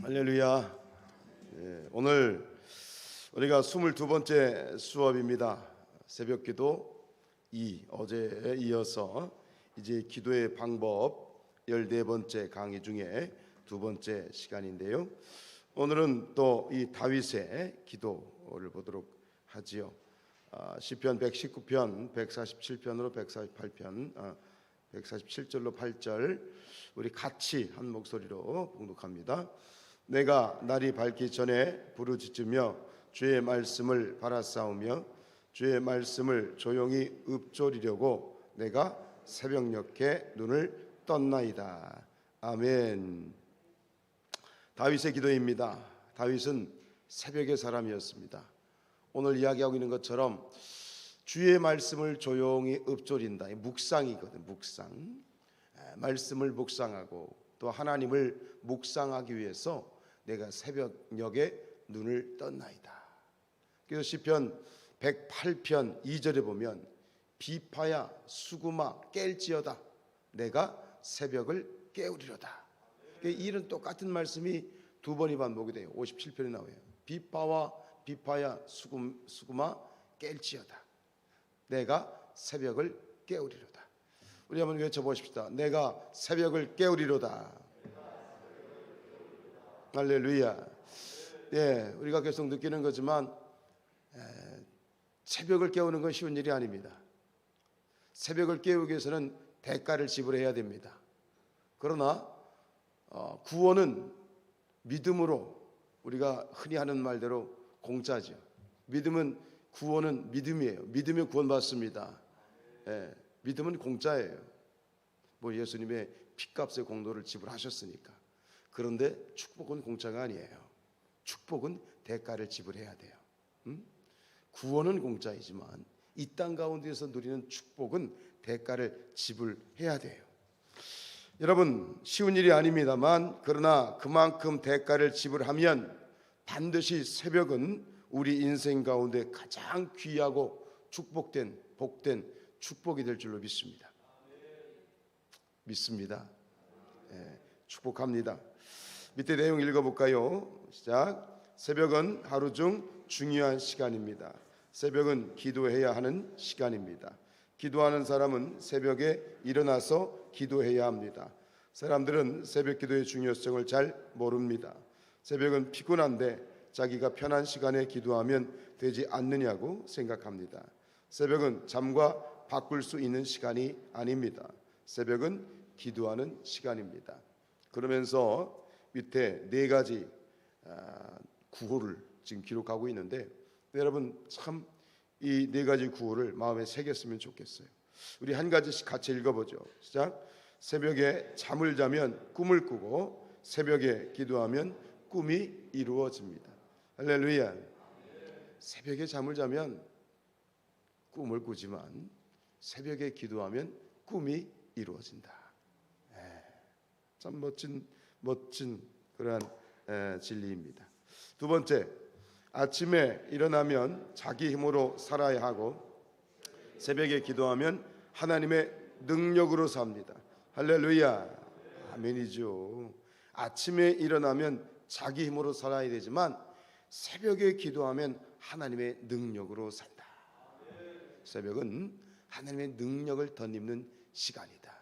할렐루야. 오늘 우리가 22번째 수업입니다. 새벽기도 2 어제에 이어서 이제 기도의 방법 14번째 강의 중에 두 번째 시간인데요. 오늘은 또 이 다윗의 기도를 보도록 하지요. 시편 119편 147편으로 148편 147절로 8절 우리 같이 한 목소리로 봉독합니다. 내가 날이 밝기 전에 부르짖으며 주의 말씀을 바라싸우며 주의 말씀을 조용히 읊조리려고 내가 새벽녘에 눈을 떴나이다. 아멘. 다윗의 기도입니다. 다윗은 새벽의 사람이었습니다. 오늘 이야기하고 있는 것처럼 주의 말씀을 조용히 읊조린다. 묵상이거든. 묵상. 말씀을 묵상하고 또 하나님을 묵상하기 위해서 내가 새벽녘에 눈을 떴나이다. 그래서 시편 108편 2절에 보면 비파야 수구마 깰지어다 내가 새벽을 깨우리로다. 이런 똑같은 말씀이 두 번이 반복이 돼요. 57편에 나와요. 비파야 수구마 깰지어다 내가 새벽을 깨우리로다. 우리 한번 외쳐보십시다. 내가 새벽을 깨우리로다. 할렐루야. 우리가 계속 느끼는 거지만 새벽을 깨우는 건 쉬운 일이 아닙니다. 새벽을 깨우기 위해서는 대가를 지불해야 됩니다. 그러나 구원은 믿음으로, 우리가 흔히 하는 말대로 공짜죠. 구원은 믿음이에요. 믿으면 구원받습니다. 믿음은 공짜예요. 예수님의 피값의 공로를 지불하셨으니까. 그런데 축복은 공짜가 아니에요. 축복은 대가를 지불해야 돼요. 구원은 공짜이지만 이 땅 가운데서 누리는 축복은 대가를 지불해야 돼요. 여러분, 쉬운 일이 아닙니다만 그러나 그만큼 대가를 지불하면 반드시 새벽은 우리 인생 가운데 가장 귀하고 축복된, 복된 축복이 될 줄로 믿습니다. 믿습니다. 축복합니다. 밑에 내용 읽어볼까요? 시작. 새벽은 하루 중 중요한 시간입니다. 새벽은 기도해야 하는 시간입니다. 기도하는 사람은 새벽에 일어나서 기도해야 합니다. 사람들은 새벽 기도의 중요성을 잘 모릅니다. 새벽은 피곤한데 자기가 편한 시간에 기도하면 되지 않느냐고 생각합니다. 새벽은 잠과 바꿀 수 있는 시간이 아닙니다. 새벽은 기도하는 시간입니다. 그러면서 밑에 네 가지 구호를 지금 기록하고 있는데 여러분 참 이 네 가지 구호를 마음에 새겼으면 좋겠어요. 우리 한 가지씩 같이 읽어보죠. 시작. 새벽에 잠을 자면 꿈을 꾸고 새벽에 기도하면 꿈이 이루어집니다. 할렐루야. 새벽에 잠을 자면 꿈을 꾸지만 새벽에 기도하면 꿈이 이루어진다. 참 멋진 그러한 진리입니다. 두 번째, 아침에 일어나면 자기 힘으로 살아야 하고 새벽에 기도하면 하나님의 능력으로 삽니다. 할렐루야. 아멘이죠. 아침에 일어나면 자기 힘으로 살아야 되지만 새벽에 기도하면 하나님의 능력으로 산다. 새벽은 하나님의 능력을 덧입는 시간이다.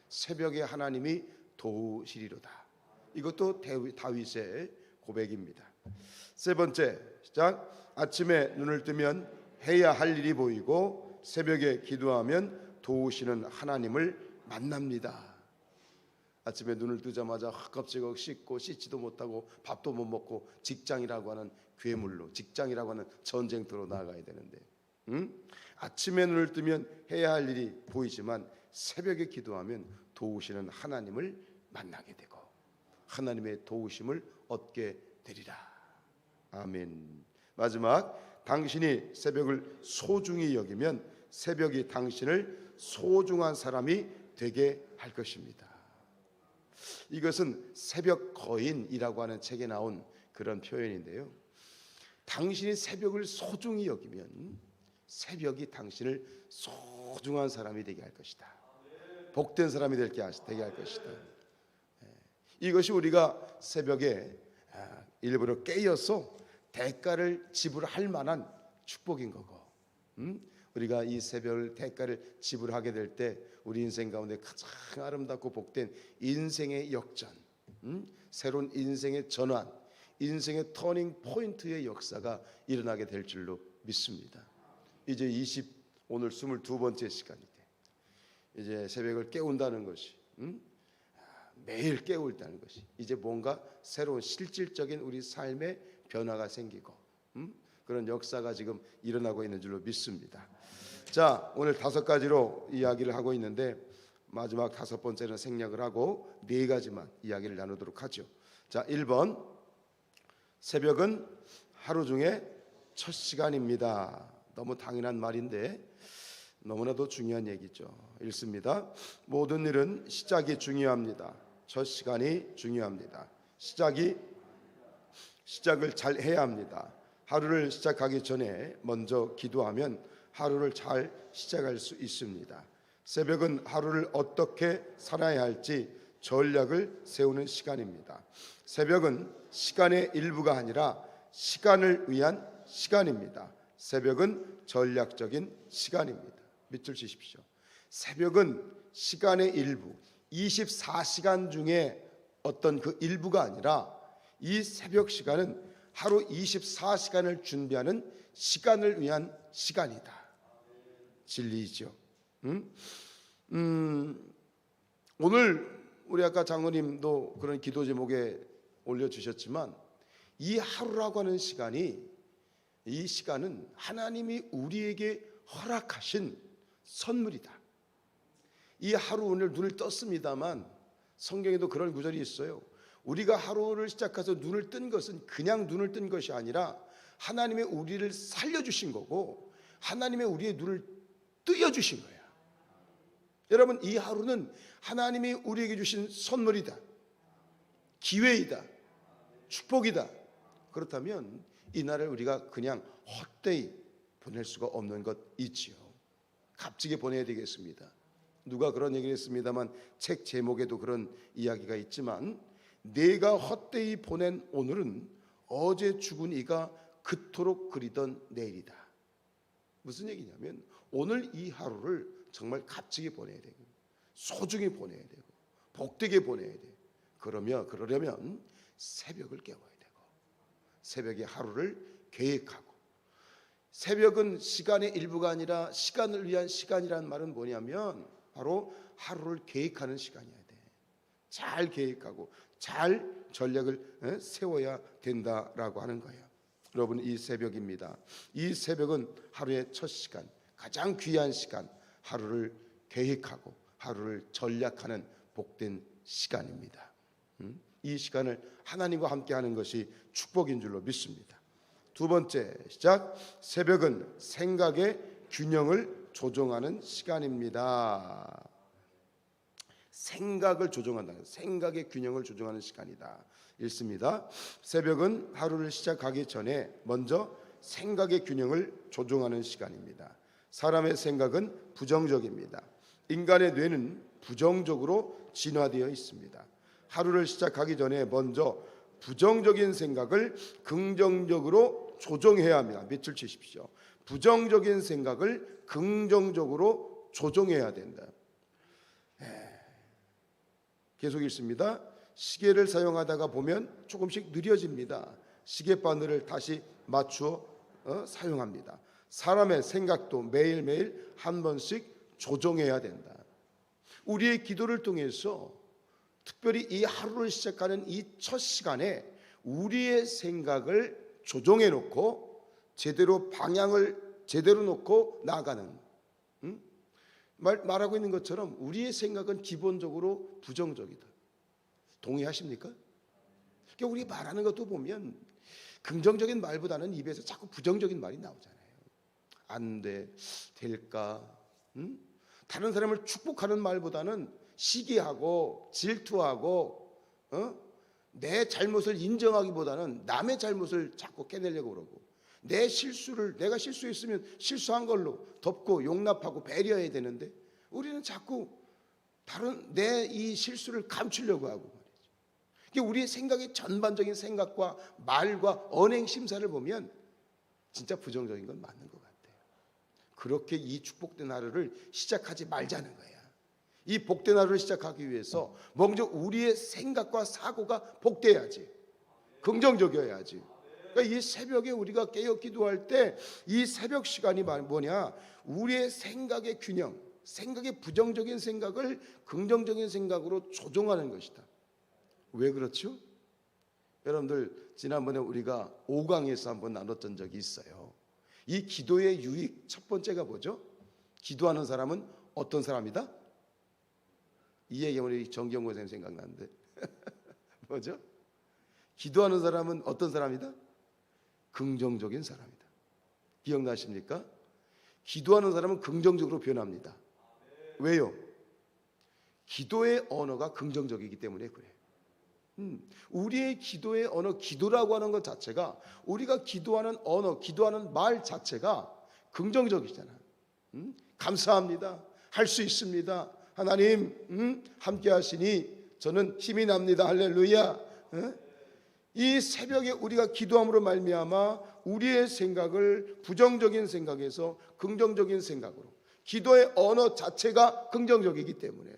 새벽에 하나님이 도우시리로다. 이것도 다윗의 고백입니다. 세 번째, 시작. 아침에 눈을 뜨면 해야 할 일이 보이고 새벽에 기도하면 도우시는 하나님을 만납니다. 아침에 눈을 뜨자마자 헛겁지겁 씻고 씻지도 못하고 밥도 못 먹고 직장이라고 하는 괴물로, 직장이라고 하는 전쟁터로 나아가야 되는데 아침에 눈을 뜨면 해야 할 일이 보이지만 새벽에 기도하면 도우시는 하나님을 만나게 되고 하나님의 도우심을 얻게 되리라. 아멘. 마지막, 당신이 새벽을 소중히 여기면 새벽이 당신을 소중한 사람이 되게 할 것입니다. 이것은 새벽 거인이라고 하는 책에 나온 그런 표현인데요. 당신이 새벽을 소중히 여기면 새벽이 당신을 소중한 사람이 되게 할 것이다. 복된 사람이 되게 할 것이다. 이것이 우리가 새벽에 일부러 깨어서 대가를 지불할 만한 축복인 거고, 우리가 이 새벽을 대가를 지불하게 될 때 우리 인생 가운데 가장 아름답고 복된 인생의 역전, 새로운 인생의 전환, 인생의 터닝 포인트의 역사가 일어나게 될 줄로 믿습니다. 이제 오늘 22번째 시간이 돼. 이제 새벽을 깨운다는 것이, 매일 깨울다는 것이 이제 뭔가 새로운 실질적인 우리 삶의 변화가 생기고, 그런 역사가 지금 일어나고 있는 줄로 믿습니다. 자, 오늘 5가지로 이야기를 하고 있는데 마지막 5번째는 생략을 하고 4가지만 이야기를 나누도록 하죠. 자, 1번, 새벽은 하루 중에 첫 시간입니다. 너무 당연한 말인데 너무나도 중요한 얘기죠. 읽습니다. 모든 일은 시작이 중요합니다. 첫 시간이 중요합니다. 시작을 잘 해야 합니다. 하루를 시작하기 전에 먼저 기도하면 하루를 잘 시작할 수 있습니다. 새벽은 하루를 어떻게 살아야 할지 전략을 세우는 시간입니다. 새벽은 시간의 일부가 아니라 시간을 위한 시간입니다. 새벽은 전략적인 시간입니다. 밑줄 치십시오. 새벽은 시간의 일부, 24시간 중에 어떤 그 일부가 아니라 이 새벽 시간은 하루 24시간을 준비하는 시간을 위한 시간이다. 진리이죠. 오늘 우리 아까 장로님도 그런 기도 제목에 올려주셨지만 이 하루라고 하는 시간이, 이 시간은 하나님이 우리에게 허락하신 선물이다. 이 하루 오늘 눈을 떴습니다만 성경에도 그런 구절이 있어요. 우리가 하루를 시작해서 눈을 뜬 것은 그냥 눈을 뜬 것이 아니라 하나님의 우리를 살려주신 거고 하나님의 우리의 눈을 뜨여주신 거야. 여러분, 이 하루는 하나님이 우리에게 주신 선물이다, 기회이다, 축복이다. 그렇다면 이 날을 우리가 그냥 헛되이 보낼 수가 없는 것 있지요. 값지게 보내야 되겠습니다. 누가 그런 얘기를 했습니다만 책 제목에도 그런 이야기가 있지만, 내가 헛되이 보낸 오늘은 어제 죽은 이가 그토록 그리던 내일이다. 무슨 얘기냐면 오늘 이 하루를 정말 값지게 보내야 되고 소중히 보내야 되고 복되게 보내야 돼. 그러려면 새벽을 깨워야 되고 새벽에 하루를 계획하고, 새벽은 시간의 일부가 아니라 시간을 위한 시간이라는 말은 뭐냐면 바로 하루를 계획하는 시간이어야 돼. 잘 계획하고 잘 전략을 세워야 된다라고 하는 거예요. 여러분, 이 새벽입니다. 이 새벽은 하루의 첫 시간, 가장 귀한 시간, 하루를 계획하고 하루를 전략하는 복된 시간입니다. 이 시간을 하나님과 함께하는 것이 축복인 줄로 믿습니다. 2번째 시작, 새벽은 생각의 균형을 조정하는 시간입니다. 생각을 조정한다는, 생각의 균형을 조정하는 시간이다. 읽습니다. 새벽은 하루를 시작하기 전에 먼저 생각의 균형을 조정하는 시간입니다. 사람의 생각은 부정적입니다. 인간의 뇌는 부정적으로 진화되어 있습니다. 하루를 시작하기 전에 먼저 부정적인 생각을 긍정적으로 조정해야 합니다. 밑줄 치십시오. 부정적인 생각을 긍정적으로 조정해야 된다. 계속 읽습니다. 시계를 사용하다가 보면 조금씩 느려집니다. 시계 바늘을 다시 맞추어 사용합니다. 사람의 생각도 매일매일 한 번씩 조정해야 된다. 우리의 기도를 통해서 특별히 이 하루를 시작하는 이 첫 시간에 우리의 생각을 조정해 놓고 제대로 방향을 제대로 놓고 나아가는, 말하고 있는 것처럼 우리의 생각은 기본적으로 부정적이다. 동의하십니까? 그러니까 우리 말하는 것도 보면 긍정적인 말보다는 입에서 자꾸 부정적인 말이 나오잖아요. 안 돼, 될까? 다른 사람을 축복하는 말보다는 시기하고 질투하고 내 잘못을 인정하기보다는 남의 잘못을 자꾸 깨내려고 그러고, 내 실수를, 내가 실수했으면 실수한 걸로 덮고 용납하고 배려해야 되는데 우리는 자꾸 다른 내 이 실수를 감추려고 하고 말이죠. 우리의 생각의 전반적인 생각과 말과 언행 심사를 보면 진짜 부정적인 건 맞는 것 같아요. 그렇게 이 축복된 하루를 시작하지 말자는 거야. 이 복된 하루를 시작하기 위해서 먼저 우리의 생각과 사고가 복돼야지, 긍정적이어야지. 그러니까 이 새벽에 우리가 깨어 기도할 때 이 새벽 시간이 뭐냐, 우리의 생각의 균형, 생각의 부정적인 생각을 긍정적인 생각으로 조정하는 것이다. 왜 그렇죠? 여러분들 지난번에 우리가 5강에서 한번 나눴던 적이 있어요. 이 기도의 유익 첫 번째가 뭐죠? 기도하는 사람은 어떤 사람이다? 이 얘기하면 우리 정경호 선생님 생각나는데 뭐죠? 기도하는 사람은 어떤 사람이다? 긍정적인 사람이다. 기억나십니까? 기도하는 사람은 긍정적으로 변합니다. 왜요? 기도의 언어가 긍정적이기 때문에 그래요. 우리의 기도의 언어, 기도라고 하는 것 자체가, 우리가 기도하는 언어, 기도하는 말 자체가 긍정적이잖아. 감사합니다, 할 수 있습니다, 하나님 함께 하시니 저는 힘이 납니다, 할렐루야. 이 새벽에 우리가 기도함으로 말미암아 우리의 생각을 부정적인 생각에서 긍정적인 생각으로, 기도의 언어 자체가 긍정적이기 때문에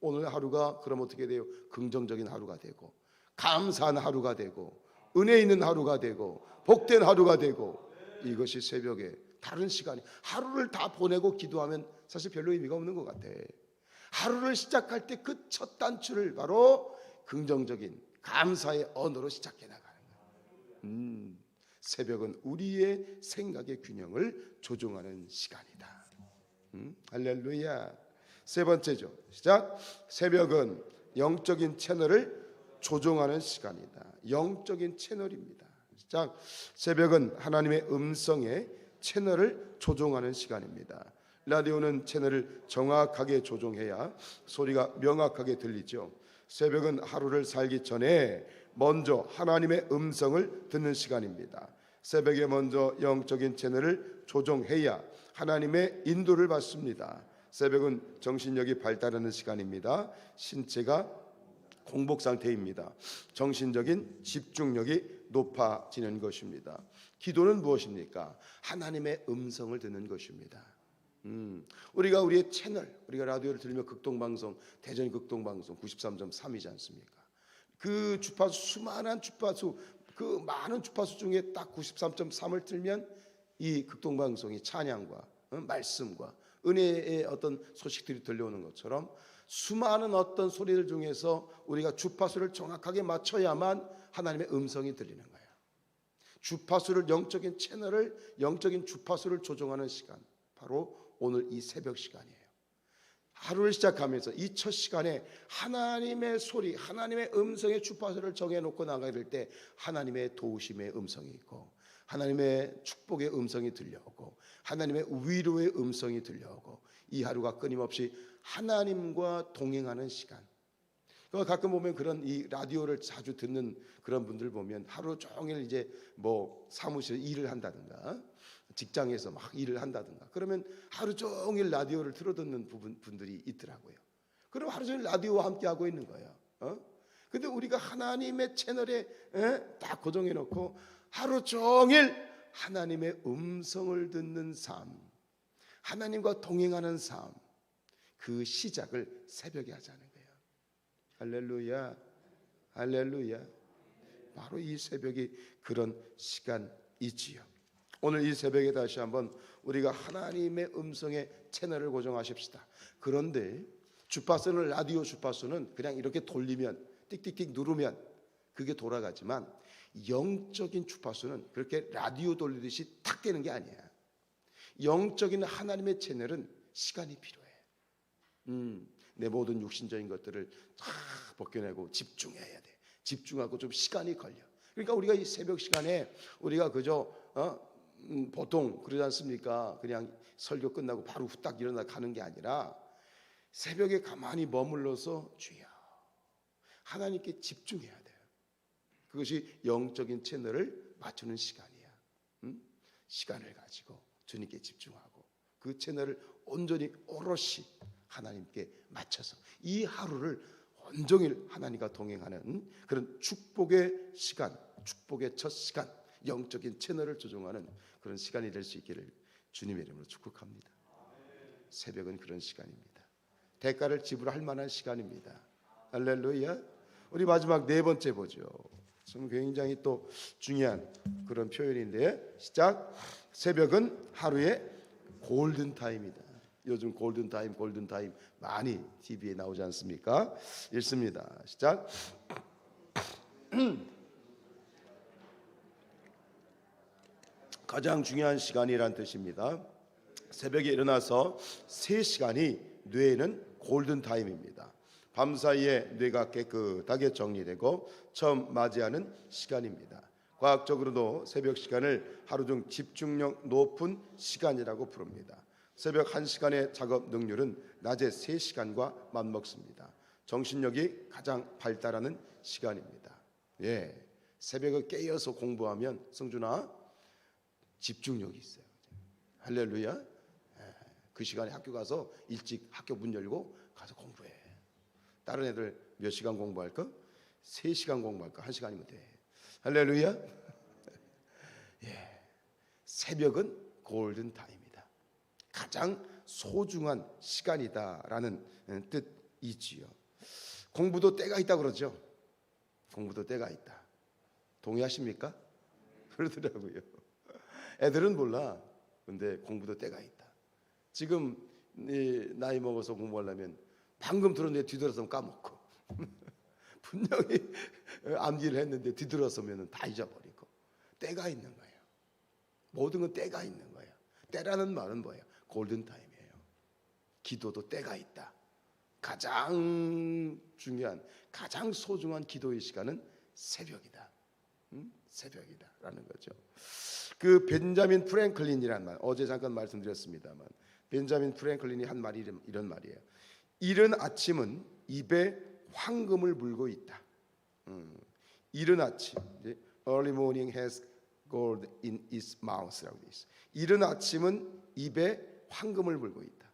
오늘 하루가 그럼 어떻게 돼요? 긍정적인 하루가 되고, 감사한 하루가 되고, 은혜 있는 하루가 되고, 복된 하루가 되고. 이것이 새벽에 다른 시간이, 하루를 다 보내고 기도하면 사실 별로 의미가 없는 것 같아. 하루를 시작할 때 그 첫 단추를 바로 긍정적인 감사의 언어로 시작해 나가는 거예요. 새벽은 우리의 생각의 균형을 조정하는 시간이다. 할렐루야. 세 번째죠. 시작. 새벽은 영적인 채널을 조정하는 시간이다. 영적인 채널입니다. 시작. 새벽은 하나님의 음성의 채널을 조정하는 시간입니다. 라디오는 채널을 정확하게 조정해야 소리가 명확하게 들리죠. 새벽은 하루를 살기 전에 먼저 하나님의 음성을 듣는 시간입니다. 새벽에 먼저 영적인 채널을 조정해야 하나님의 인도를 받습니다. 새벽은 정신력이 발달하는 시간입니다. 신체가 공복 상태입니다. 정신적인 집중력이 높아지는 것입니다. 기도는 무엇입니까? 하나님의 음성을 듣는 것입니다. 우리가 우리의 채널, 우리가 라디오를 들으면 극동방송, 대전 극동방송 93.3이지 않습니까? 그 주파수, 수많은 주파수, 그 많은 주파수 중에 딱 93.3을 틀면 이 극동방송이 찬양과 말씀과 은혜의 어떤 소식들이 들려오는 것처럼 수많은 어떤 소리들 중에서 우리가 주파수를 정확하게 맞춰야만 하나님의 음성이 들리는 거예요. 주파수를, 영적인 채널을, 영적인 주파수를 조정하는 시간, 바로 오늘 이 새벽 시간이에요. 하루를 시작하면서 이 첫 시간에 하나님의 소리, 하나님의 음성의 주파수를 정해놓고 나가야 될 때 하나님의 도우심의 음성이 있고, 하나님의 축복의 음성이 들려오고, 하나님의 위로의 음성이 들려오고, 이 하루가 끊임없이 하나님과 동행하는 시간. 가끔 보면 그런 이 라디오를 자주 듣는 그런 분들 보면 하루 종일 이제 뭐 사무실 일을 한다든가 직장에서 막 일을 한다든가 그러면 하루 종일 라디오를 틀어듣는 분들이 있더라고요. 그럼 하루 종일 라디오와 함께 하고 있는 거예요. 근데 우리가 하나님의 채널에 딱 고정해 놓고 하루 종일 하나님의 음성을 듣는 삶, 하나님과 동행하는 삶, 그 시작을 새벽에 하자는 거예요. 할렐루야, 할렐루야. 바로 이 새벽이 그런 시간이지요. 오늘 이 새벽에 다시 한번 우리가 하나님의 음성의 채널을 고정하십시다. 그런데 주파수는, 라디오 주파수는 그냥 이렇게 돌리면, 띡띡띡 누르면 그게 돌아가지만 영적인 주파수는 그렇게 라디오 돌리듯이 탁 되는 게 아니야. 영적인 하나님의 채널은 시간이 필요해. 내 모든 육신적인 것들을 다 벗겨내고 집중해야 돼. 집중하고 좀 시간이 걸려. 그러니까 우리가 이 새벽 시간에 우리가 그저 보통 그러지 않습니까? 그냥 설교 끝나고 바로 후딱 일어나 가는 게 아니라 새벽에 가만히 머물러서 주여 하나님께 집중해야 돼요. 그것이 영적인 채널을 맞추는 시간이야. 시간을 가지고 주님께 집중하고 그 채널을 온전히 오롯이 하나님께 맞춰서 이 하루를 온종일 하나님과 동행하는 그런 축복의 시간, 축복의 첫 시간, 영적인 채널을 조종하는 그런 시간이 될 수 있기를 주님의 이름으로 축복합니다. 새벽은 그런 시간입니다. 대가를 지불할 만한 시간입니다. 할렐루야. 우리 마지막 네 번째 보죠. 좀 굉장히 또 중요한 그런 표현인데, 시작. 새벽은 하루의 골든타임이다. 요즘 골든타임 많이 TV에 나오지 않습니까? 읽습니다. 시작. 가장 중요한 시간이란 뜻입니다. 새벽에 일어나서 3시간이 뇌에는 골든타임입니다. 밤사이에 뇌가 깨끗하게 정리되고 처음 맞이하는 시간입니다. 과학적으로도 새벽 시간을 하루 중 집중력 높은 시간이라고 부릅니다. 새벽 1시간의 작업 능률은 낮에 3시간과 맞먹습니다. 정신력이 가장 발달하는 시간입니다. 새벽에 깨어서 공부하면 성준아 집중력이 있어요. 할렐루야. 그 시간에 학교 가서 일찍 학교 문 열고 가서 공부해. 다른 애들 몇 시간 공부할까? 3시간 공부할까? 1시간이면 돼. 할렐루야. 새벽은 골든타임이다. 가장 소중한 시간이다라는 뜻이지요. 공부도 때가 있다 그러죠. 공부도 때가 있다. 동의하십니까? 그러더라고요. 애들은 몰라. 근데 공부도 때가 있다. 지금 나이 먹어서 공부하려면 방금 들었는데 뒤돌아서면 까먹고 분명히 암기를 했는데 뒤돌아서면 다 잊어버리고, 때가 있는 거예요. 모든 건 때가 있는 거예요. 때라는 말은 뭐예요? 골든타임이에요. 기도도 때가 있다. 가장 중요한, 가장 소중한 기도의 시간은 새벽이다. 새벽이다라는 거죠. 그 벤자민 프랭클린이라는 말, 어제 잠깐 말씀드렸습니다만, 벤자민 프랭클린이 한 말이 이런 말이에요. 이른 아침은 입에 황금을 물고 있다. 이른 아침, early morning has gold in its mouth라고 돼 있어. 이른 아침은 입에 황금을 물고 있다.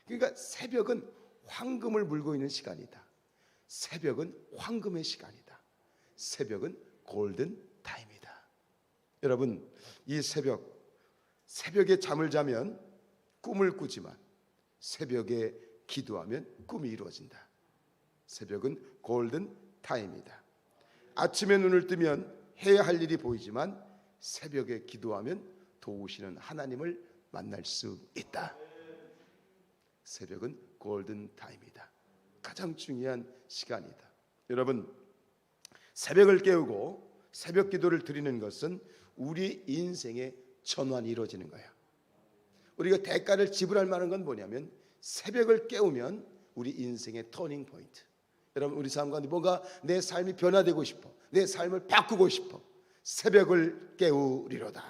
그러니까 새벽은 황금을 물고 있는 시간이다. 새벽은 황금의 시간이다. 새벽은 골든 타임이다. 여러분, 이 새벽에 잠을 자면 꿈을 꾸지만 새벽에 기도하면 꿈이 이루어진다. 새벽은 골든 타임이다. 아침에 눈을 뜨면 해야 할 일이 보이지만 새벽에 기도하면 도우시는 하나님을 만날 수 있다. 새벽은 골든 타임이다. 가장 중요한 시간이다. 여러분, 새벽을 깨우고 새벽 기도를 드리는 것은 우리 인생의 전환이 이루어지는 거야. 우리가 대가를 지불할 만한 건 뭐냐면 새벽을 깨우면 우리 인생의 터닝 포인트. 여러분, 우리 삶 가운데 뭔가 내 삶이 변화되고 싶어, 내 삶을 바꾸고 싶어, 새벽을 깨우리로다.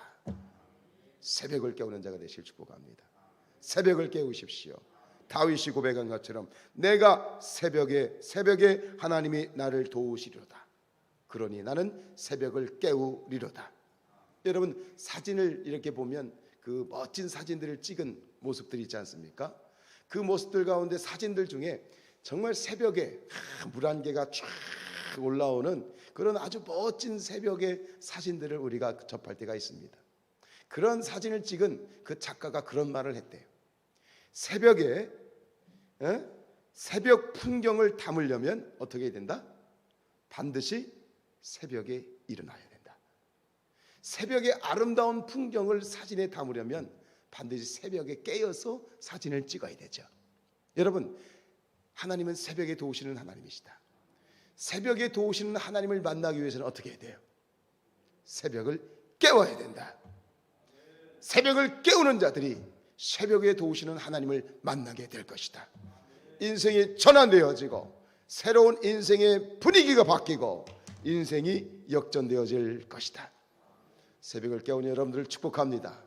새벽을 깨우는 자가 되실 축복합니다. 새벽을 깨우십시오. 다윗이 고백한 것처럼 내가 새벽에 하나님이 나를 도우시리로다. 그러니 나는 새벽을 깨우리로다. 여러분, 사진을 이렇게 보면 그 멋진 사진들을 찍은 모습들이 있지 않습니까? 그 모습들 가운데 사진들 중에 정말 새벽에 물 한 개가 쫙 올라오는 그런 아주 멋진 새벽의 사진들을 우리가 접할 때가 있습니다. 그런 사진을 찍은 그 작가가 그런 말을 했대요. 새벽에 새벽 풍경을 담으려면 어떻게 해야 된다? 반드시 새벽에 일어나야 된다. 새벽의 아름다운 풍경을 사진에 담으려면 반드시 새벽에 깨어서 사진을 찍어야 되죠. 여러분, 하나님은 새벽에 도우시는 하나님이시다. 새벽에 도우시는 하나님을 만나기 위해서는 어떻게 해야 돼요? 새벽을 깨워야 된다. 새벽을 깨우는 자들이 새벽에 도우시는 하나님을 만나게 될 것이다. 인생이 전환되어지고 새로운 인생의 분위기가 바뀌고 인생이 역전되어질 것이다. 새벽을 깨우는 여러분들을 축복합니다.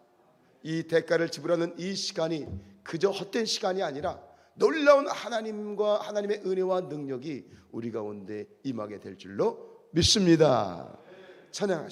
이 대가를 지불하는 이 시간이 그저 헛된 시간이 아니라 놀라운 하나님의 은혜와 능력이 우리 가운데 임하게 될 줄로 믿습니다. 찬양하십시오.